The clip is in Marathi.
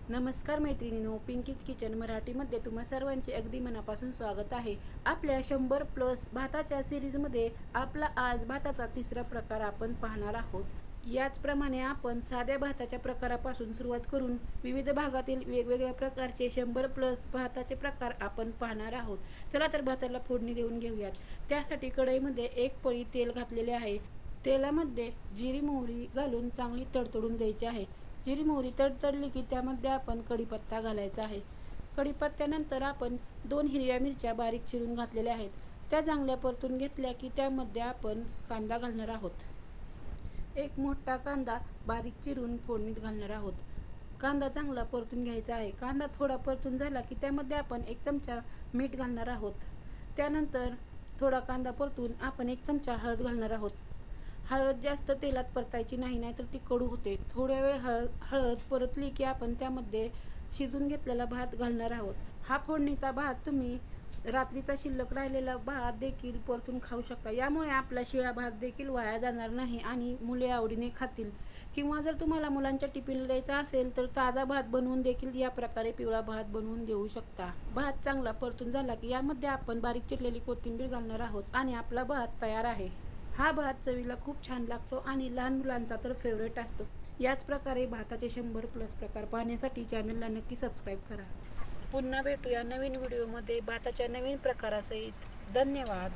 नमस्कार मैत्रिणींनो, पिंकीज किचन मराठीमध्ये तुम्हा सर्वांचे अगदी मनापासून स्वागत आहे. आपल्या 100+ भाताच्या सिरीजमध्ये आपला आज भाताचा तिसरा प्रकार आपण पाहणार आहोत. याचप्रमाणे आपण साध्या भाताच्या प्रकारापासून सुरुवात करून विविध भागातील वेगवेगळ्या प्रकारचे 100+ भाताचे प्रकार आपण पाहणार आहोत. चला तर भाताला फोडणी देऊन घेऊयात. त्यासाठी कढईमध्ये 1 पळी तेल घातलेले आहे. तेलामध्ये जिरी मोहरी घालून चांगली तडतडून द्यायची आहे. जिरी मोहरी तडतडली की त्यामध्ये आपण कढीपत्ता घालायचा आहे. कढीपत्त्यानंतर आपण 2 हिरव्या मिरच्या बारीक चिरून घातलेल्या आहेत. त्या चांगल्या परतून घेतल्या की त्यामध्ये आपण कांदा घालणार आहोत. 1 मोठा कांदा बारीक चिरून फोडणीत घालणार आहोत. कांदा चांगला परतून घ्यायचा आहे. कांदा थोडा परतून झाला की त्यामध्ये आपण 1 चमचा मीठ घालणार आहोत. त्यानंतर थोडा कांदा परतून आपण 1 चमचा हळद घालणार आहोत. हळद जास्त तेलात परतायची नाही, नाहीतर ती कडू होते. थोड्या वेळ हळद परतली की आपण त्यामध्ये शिजून घेतलेला भात घालणार आहोत. हा फोडणीचा भात तुम्ही रात्रीचा शिल्लक राहिलेला भात देखील परतून खाऊ शकता. यामुळे आपला शिळा भात देखील वाया जाणार नाही आणि मुले आवडीने खातील. किंवा जर तुम्हाला मुलांच्या टिफिनला द्यायचा असेल तर ताजा भात बनवून देखील या प्रकारे पिवळा भात बनवून देऊ शकता. भात चांगला परतून झाला की यामध्ये आपण बारीक चिरलेली कोथिंबीर घालणार आहोत आणि आपला भात तयार आहे. हा भात चवीला खूप छान लागतो आणि लहान मुलांचा तर फेवरेट असतो. याच प्रकारे भाताचे 100+ प्रकार पाहण्यासाठी चॅनलला नक्की सबस्क्राईब करा. पुन्हा भेटूया नवीन व्हिडिओमध्ये भाताच्या नवीन प्रकारासहित. धन्यवाद.